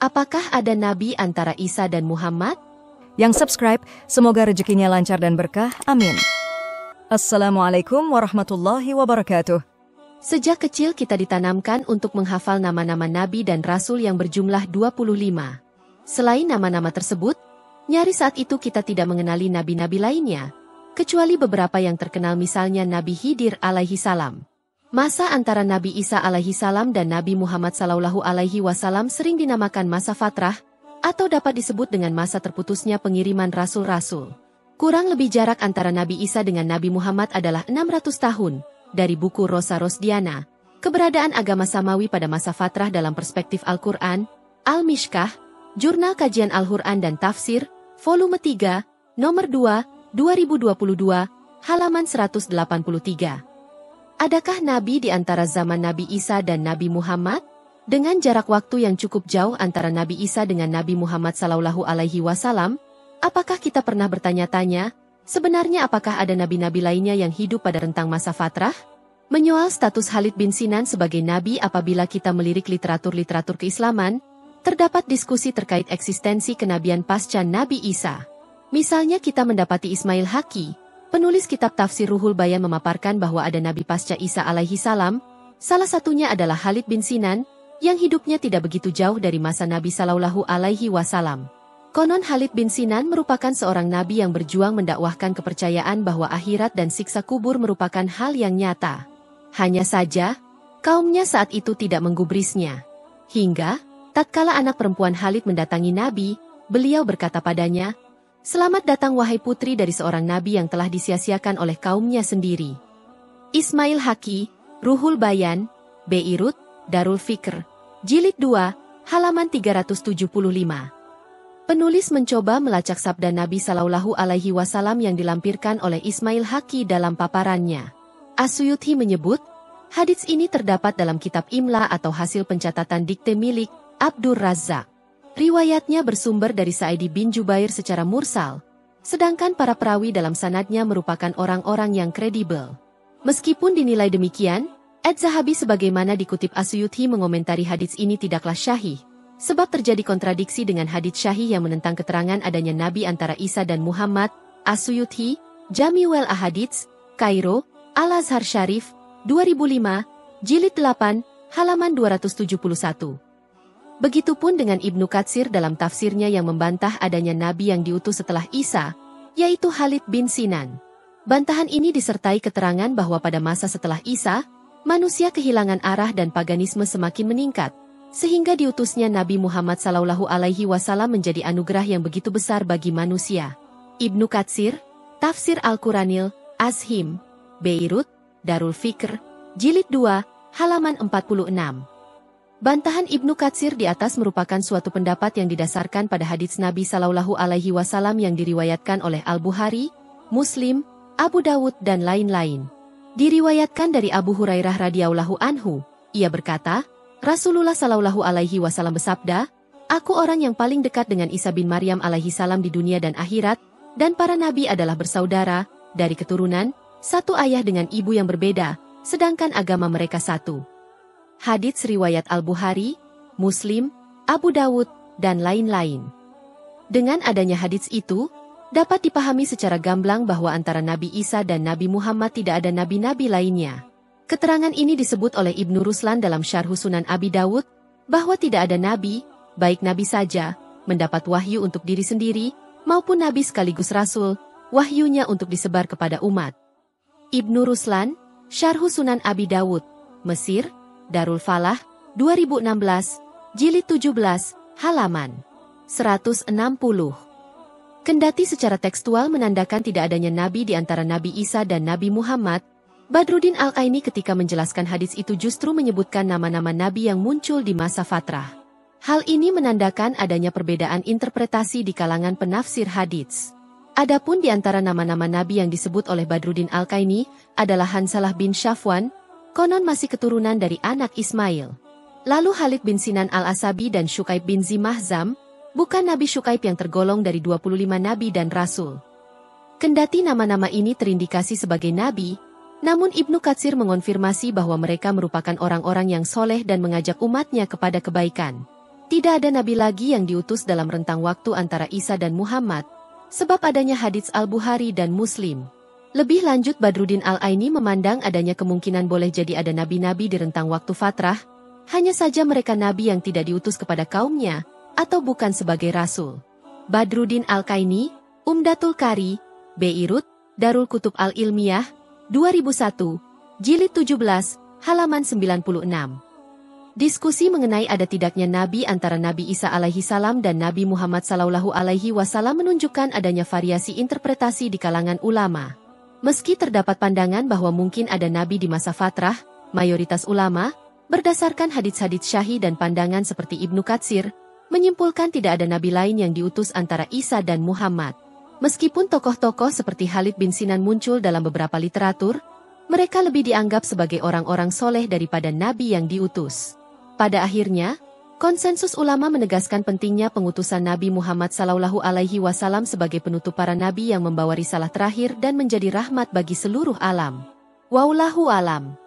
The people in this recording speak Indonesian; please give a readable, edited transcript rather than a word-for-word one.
Apakah ada nabi antara Isa dan Muhammad? Yang subscribe, semoga rezekinya lancar dan berkah. Amin. Assalamualaikum warahmatullahi wabarakatuh. Sejak kecil kita ditanamkan untuk menghafal nama-nama nabi dan rasul yang berjumlah 25. Selain nama-nama tersebut, nyaris saat itu kita tidak mengenali nabi-nabi lainnya, kecuali beberapa yang terkenal, misalnya Nabi Khidir alaihi salam. Masa antara Nabi Isa alaihi salam dan Nabi Muhammad sallallahu alaihi wasallam sering dinamakan masa fatrah, atau dapat disebut dengan masa terputusnya pengiriman rasul-rasul. Kurang lebih jarak antara Nabi Isa dengan Nabi Muhammad adalah 600 tahun. Dari buku Rosa Rosdiana, Keberadaan Agama Samawi pada Masa Fatrah dalam Perspektif Al-Quran, Al-Mishkah, Jurnal Kajian Al-Quran dan Tafsir, Volume 3, Nomor 2, 2022, halaman 183. Adakah nabi di antara zaman Nabi Isa dan Nabi Muhammad? Dengan jarak waktu yang cukup jauh antara Nabi Isa dengan Nabi Muhammad sallallahu alaihi wasallam, apakah kita pernah bertanya-tanya, sebenarnya apakah ada nabi-nabi lainnya yang hidup pada rentang masa fatrah? Menyoal status Khalid bin Sinan sebagai nabi apabila kita melirik literatur-literatur keislaman, terdapat diskusi terkait eksistensi kenabian pasca Nabi Isa. Misalnya kita mendapati Ismail Haqi, penulis kitab tafsir Ruhul Bayan, memaparkan bahwa ada nabi pasca Isa alaihi salam, salah satunya adalah Khalid bin Sinan, yang hidupnya tidak begitu jauh dari masa Nabi sallallahu alaihi wasallam. Konon Khalid bin Sinan merupakan seorang nabi yang berjuang mendakwahkan kepercayaan bahwa akhirat dan siksa kubur merupakan hal yang nyata. Hanya saja, kaumnya saat itu tidak menggubrisnya. Hingga, tatkala anak perempuan Khalid mendatangi Nabi, beliau berkata padanya, "Selamat datang wahai putri dari seorang nabi yang telah disia-siakan oleh kaumnya sendiri." Ismail Haqi, Ruhul Bayan, Beirut, Darul Fikr, Jilid 2, halaman 375. Penulis mencoba melacak sabda Nabi sallallahu alaihi wasallam yang dilampirkan oleh Ismail Haqi dalam paparannya. As-Suyuti menyebut, hadits ini terdapat dalam kitab Imla atau hasil pencatatan dikte milik Abdur Razzaq. Riwayatnya bersumber dari Sa'idi bin Jubair secara mursal, sedangkan para perawi dalam sanadnya merupakan orang-orang yang kredibel. Meskipun dinilai demikian, Az-Zahabi sebagaimana dikutip As-Suyuti mengomentari hadits ini tidaklah syahih, sebab terjadi kontradiksi dengan hadits syahih yang menentang keterangan adanya nabi antara Isa dan Muhammad. As-Suyuti, Jami'ul Ahadits, Kairo, Al-Azhar Syarif, 2005, Jilid 8, halaman 271. Begitupun dengan Ibnu Katsir dalam tafsirnya yang membantah adanya nabi yang diutus setelah Isa, yaitu Khalid bin Sinan. Bantahan ini disertai keterangan bahwa pada masa setelah Isa, manusia kehilangan arah dan paganisme semakin meningkat, sehingga diutusnya Nabi Muhammad sallallahu alaihi wasallam menjadi anugerah yang begitu besar bagi manusia. Ibnu Katsir, Tafsir Al-Quranil, Azhim, Beirut, Darul Fikr, Jilid 2, halaman 46. Bantahan Ibnu Katsir di atas merupakan suatu pendapat yang didasarkan pada hadits Nabi sallallahu alaihi wasallam yang diriwayatkan oleh Al-Bukhari, Muslim, Abu Dawud dan lain-lain. Diriwayatkan dari Abu Hurairah radhiyallahu anhu, ia berkata, Rasulullah sallallahu alaihi wasallam bersabda, "Aku orang yang paling dekat dengan Isa bin Maryam alaihi salam di dunia dan akhirat, dan para nabi adalah bersaudara, dari keturunan, satu ayah dengan ibu yang berbeda, sedangkan agama mereka satu." Hadits riwayat Al-Bukhari, Muslim, Abu Dawud, dan lain-lain. Dengan adanya hadits itu, dapat dipahami secara gamblang bahwa antara Nabi Isa dan Nabi Muhammad tidak ada nabi-nabi lainnya. Keterangan ini disebut oleh Ibnu Ruslan dalam Syarh Sunan Abi Dawud, bahwa tidak ada nabi, baik nabi saja, mendapat wahyu untuk diri sendiri, maupun nabi sekaligus rasul, wahyunya untuk disebar kepada umat. Ibnu Ruslan, Syarh Sunan Abi Dawud, Mesir, Darul Falah, 2016, Jilid 17, halaman 160. Kendati secara tekstual menandakan tidak adanya nabi di antara Nabi Isa dan Nabi Muhammad, Badruddin Al-Aini ketika menjelaskan hadits itu justru menyebutkan nama-nama nabi yang muncul di masa fatrah. Hal ini menandakan adanya perbedaan interpretasi di kalangan penafsir hadits. Adapun di antara nama-nama nabi yang disebut oleh Badruddin Al-Aini adalah Hansalah bin Syafwan, konon masih keturunan dari anak Ismail. Lalu Khalid bin Sinan Al-Asabi dan Syukaib bin Zimahzam, bukan Nabi Syukaib yang tergolong dari 25 nabi dan rasul. Kendati nama-nama ini terindikasi sebagai nabi, namun Ibnu Katsir mengonfirmasi bahwa mereka merupakan orang-orang yang soleh dan mengajak umatnya kepada kebaikan. Tidak ada nabi lagi yang diutus dalam rentang waktu antara Isa dan Muhammad, sebab adanya hadits Al-Bukhari dan Muslim. Lebih lanjut, Badruddin Al-Aini memandang adanya kemungkinan boleh jadi ada nabi-nabi di rentang waktu fatrah, hanya saja mereka nabi yang tidak diutus kepada kaumnya, atau bukan sebagai rasul. Badruddin Al-Qaini, Umdatul Qari, Beirut, Darul Kutub Al-Ilmiyah, 2001, Jilid 17, halaman 96. Diskusi mengenai ada tidaknya nabi antara Nabi Isa alaihi salam dan Nabi Muhammad sallallahu alaihi wasallam menunjukkan adanya variasi interpretasi di kalangan ulama. Meski terdapat pandangan bahwa mungkin ada nabi di masa fatrah, mayoritas ulama, berdasarkan hadits-hadits syahih dan pandangan seperti Ibnu Katsir, menyimpulkan tidak ada nabi lain yang diutus antara Isa dan Muhammad. Meskipun tokoh-tokoh seperti Khalid bin Sinan muncul dalam beberapa literatur, mereka lebih dianggap sebagai orang-orang soleh daripada nabi yang diutus. Pada akhirnya, konsensus ulama menegaskan pentingnya pengutusan Nabi Muhammad SAW sebagai penutup para nabi yang membawa risalah terakhir dan menjadi rahmat bagi seluruh alam. Wallahu alam.